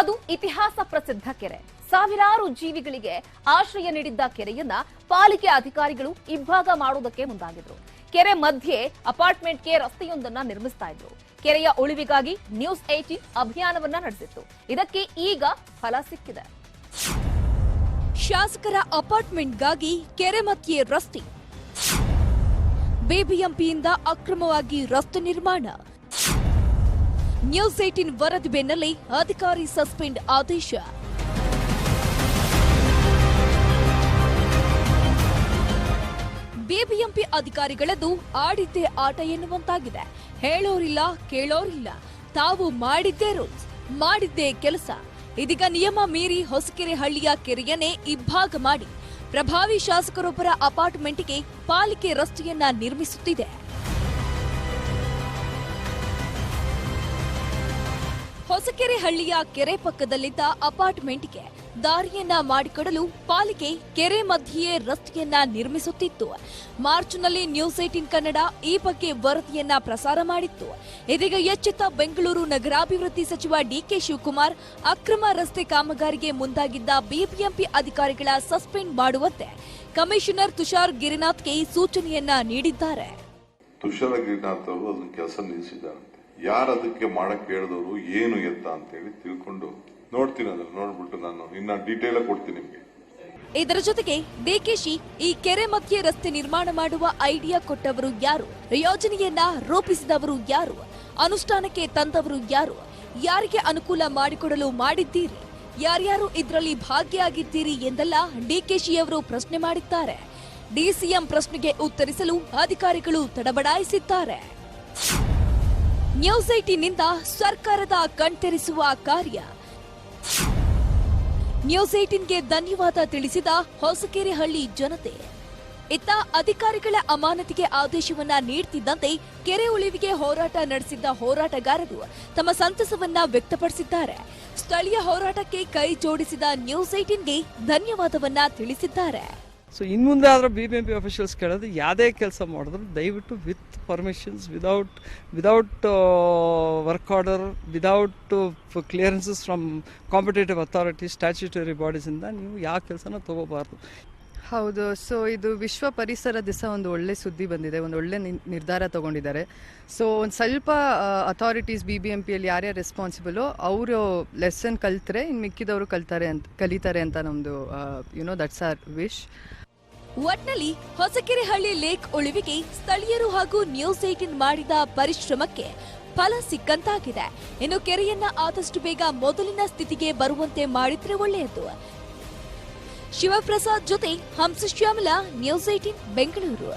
ಅದು ಇತಿಹಾಸ ಪ್ರಸಿದ್ಧ ಕೆರೆ. ಸಾವಿರಾರು ಜೀವಿಗಳಿಗೆ ಆಶ್ರಯ ನೀಡಿದ್ದ ಕೆರೆಯನ್ನ ಪಾಲಿಕೆ ಅಧಿಕಾರಿಗಳು ಇಬ್ಬಾಗ ಮಾಡುವುದಕ್ಕೆ ಮುಂದಾಗಿದ್ರು. ಕೆರೆ ಮಧ್ಯೆ ಅಪಾರ್ಟ್ಮೆಂಟ್ಗೆ ರಸ್ತೆಯೊಂದನ್ನ ನಿರ್ಮಿಸ್ತಾ ಇದ್ರು. ಕೆರೆಯ ಉಳಿವಿಗಾಗಿ ನ್ಯೂಸ್ 18 ಅಭಿಯಾನವನ್ನ ನಡೆಸಿತ್ತು. ಇದಕ್ಕೆ ಈಗ ಫಲ ಸಿಕ್ಕಿದೆ. ಶಾಸಕರ ಅಪಾರ್ಟ್ಮೆಂಟ್ಗಾಗಿ ಕೆರೆ ಮಧ್ಯೆ ರಸ್ತೆ, ಬಿಬಿಎಂಪಿಯಿಂದ ಅಕ್ರಮವಾಗಿ ರಸ್ತೆ ನಿರ್ಮಾಣ. ನ್ಯೂಸ್ 18 ವರದಿ ಬೆನ್ನಲ್ಲೇ ಅಧಿಕಾರಿ ಸಸ್ಪೆಂಡ್ ಆದೇಶ. ಬಿಬಿಎಂಪಿ ಅಧಿಕಾರಿಗಳದ್ದು ಆಡಿದ್ದೇ ಆಟ ಎನ್ನುವಂತಾಗಿದೆ. ಹೇಳೋರಿಲ್ಲ, ಕೇಳೋರಿಲ್ಲ, ತಾವು ಮಾಡಿದ್ದೇ ರೂಲ್ಸ್, ಮಾಡಿದ್ದೇ ಕೆಲಸ. ಇದೀಗ ನಿಯಮ ಮೀರಿ ಹೊಸಕೆರೆ ಹಳ್ಳಿಯ ಕೆರೆಯನ್ನೇ ಇಬ್ಬಾಗ ಮಾಡಿ ಪ್ರಭಾವಿ ಶಾಸಕರೊಬ್ಬರ ಅಪಾರ್ಟ್ಮೆಂಟ್ಗೆ ಪಾಲಿಕೆ ರಸ್ತೆಯನ್ನ ನಿರ್ಮಿಸುತ್ತಿದೆ. ಹೊಸಕೆರೆ ಹಳ್ಳಿಯ ಕೆರೆ ಪಕ್ಕದಲ್ಲಿದ್ದ ಅಪಾರ್ಟ್ಮೆಂಟ್ಗೆ ದಾರಿಯನ್ನ ಮಾಡಿಕೊಡಲು ಪಾಲಿಕೆ ಕೆರೆ ಮಧ್ಯೆಯೇ ರಸ್ತೆಯನ್ನ ನಿರ್ಮಿಸುತ್ತಿತ್ತು. ಮಾರ್ಚ್ನಲ್ಲಿ ನ್ಯೂಸ್ 18 ಕನ್ನಡ ಈ ಬಗ್ಗೆ ವರದಿಯನ್ನ ಪ್ರಸಾರ ಮಾಡಿತ್ತು. ಇದೀಗ ಎಚ್ಚೆತ್ತ ಬೆಂಗಳೂರು ನಗರಾಭಿವೃದ್ಧಿ ಸಚಿವ ಡಿಕೆ ಶಿವಕುಮಾರ್ ಅಕ್ರಮ ರಸ್ತೆ ಕಾಮಗಾರಿಗೆ ಮುಂದಾಗಿದ್ದ ಬಿಬಿಎಂಪಿ ಅಧಿಕಾರಿಗಳ ಸಸ್ಪೆಂಡ್ ಮಾಡುವಂತೆ ಕಮಿಷನರ್ ತುಷಾರ್ ಗಿರಿನಾಥ್ಗೆ ಸೂಚನೆಯನ್ನ ನೀಡಿದ್ದಾರೆ. ತುಷಾರ್ ಗಿರಿನಾಥ್ ಅವರು ಅದನ್ನ ಕೆಲಸ ನಿಲ್ಲಿಸಿದ್ದಾರಂತೆ. ಯಾರು ಅದಕ್ಕೆ ಮಾಡಕ್ಕೆ ಹೇಳಿದವರು, ಏನು ಎತ್ತ ಅಂತ ಹೇಳಿ ತಿಳ್ಕೊಂಡು ನೋಡ್ತೀನಿ. ಅದನ್ನ ನೋಡ್ಬಿಟ್ಟು ನಾನು ಇನ್ನ ಡೀಟೇಲ್ ಕೊಡ್ತೀನಿ ನಿಮಗೆ. ಇದರ ಜೊತೆಗೆ ಡಿಕೆಶಿ ಈ ಕೆರೆ ಮಧ್ಯೆ ರಸ್ತೆ ನಿರ್ಮಾಣ ಮಾಡುವ ಐಡಿಯಾ ಕೊಟ್ಟವರು ಯಾರು, ಯೋಜನೆಯನ್ನ ರೂಪಿಸಿದವರು ಯಾರು, ಅನುಷ್ಠಾನಕ್ಕೆ ತಂದವರು ಯಾರು, ಯಾರಿಗೆ ಅನುಕೂಲ ಮಾಡಿಕೊಡಲು ಮಾಡಿದ್ದೀರಿ, ಯಾರ್ಯಾರು ಇದರಲ್ಲಿ ಭಾಗಿಯಾಗಿದ್ದೀರಿ ಎಂದೆಲ್ಲ ಡಿಕೆಶಿಯವರು ಪ್ರಶ್ನೆ ಮಾಡಿದ್ದಾರೆ. ಡಿಸಿಎಂ ಪ್ರಶ್ನೆಗೆ ಉತ್ತರಿಸಲು ಅಧಿಕಾರಿಗಳು ತಡಬಡಾಯಿಸಿದ್ದಾರೆ. ನ್ಯೂಸ್ 18ನಿಂದ ಸರ್ಕಾರದ ಕಣ್ತೆರೆಸುವ ಕಾರ್ಯ. ನ್ಯೂಸ್ 18ಗೆ ಧನ್ಯವಾದ ತಿಳಿಸಿದ ಹೊಸಕೆರೆ ಹಳ್ಳಿ ಜನತೆ. ಇತ್ತ ಅಧಿಕಾರಿಗಳ ಅಮಾನತಿಗೆ ಆದೇಶವನ್ನ ನೀಡುತ್ತಿದ್ದಂತೆ ಕೆರೆ ಉಳಿವಿಗೆ ಹೋರಾಟ ನಡೆಸಿದ್ದ ಹೋರಾಟಗಾರರು ತಮ್ಮ ಸಂತಸವನ್ನ ವ್ಯಕ್ತಪಡಿಸಿದ್ದಾರೆ. ಸ್ಥಳೀಯ ಹೋರಾಟಕ್ಕೆ ಕೈ ಜೋಡಿಸಿದ ನ್ಯೂಸ್ 18ಗೆ ಧನ್ಯವಾದವನ್ನ ತಿಳಿಸಿದ್ದಾರೆ. ಸೊ ಇನ್ನು ಮುಂದೆ ಆದರೂ ಬಿಬಿಎಂಪಿ ಅಫಿಷಿಯಲ್ಸ್ ಕೇಳೋದು ಯಾವುದೇ ಕೆಲಸ ಮಾಡಿದ್ರು ದಯವಿಟ್ಟು with permissions, without work order, without clearances from competitive authority, statutory ಬಾಡೀಸಿಂದ ನೀವು ಯಾವ ಕೆಲಸನ ತಗೋಬಾರ್ದು. ಹೌದು. ಸೊ ಇದು ವಿಶ್ವ ಪರಿಸರ ದಿವಸ ಒಂದು ಒಳ್ಳೆ ಸುದ್ದಿ ಬಂದಿದೆ, ಒಂದು ಒಳ್ಳೆ ನಿರ್ಧಾರ ತಗೊಂಡಿದ್ದಾರೆ. ಸೊ ಒಂದು ಸ್ವಲ್ಪ ಅಥಾರಿಟೀಸ್ ಬಿಬಿಎಂಪಿಯಲ್ಲಿ ಯಾರ್ಯಾರು ರೆಸ್ಪಾನ್ಸಿಬಲು ಅವರು ಲೆಸನ್ ಕಲ್ತ್ರೆ ಇನ್ನು ಮಿಕ್ಕಿದವರು ಕಲಿತಾರೆ ಅಂತ ನಮ್ಮದು ದಟ್ಸ್ ಆರ್ ವಿಶ್. ಒಟ್ನಲ್ಲಿ ಹೊಸಕೆರೆ ಹಳ್ಳಿ ಲೇಕ್ ಉಳಿವಿಗೆ ಸ್ಥಳೀಯರು ಹಾಗೂ ನ್ಯೂಸ್ 18 ಮಾಡಿದ ಪರಿಶ್ರಮಕ್ಕೆ ಫಲ ಸಿಕ್ಕಂತಾಗಿದೆ. ಇನ್ನು ಕೆರೆಯನ್ನ ಆದಷ್ಟು ಬೇಗ ಮೊದಲಿನ ಸ್ಥಿತಿಗೆ ಬರುವಂತೆ ಮಾಡಿದ್ರೆ ಒಳ್ಳೆಯದು. ಶಿವಪ್ರಸಾದ್ ಜೊತೆ ಹಂಸಶ್ಯಾಮಲ, ನ್ಯೂಸ್ 18 ಬೆಂಗಳೂರು.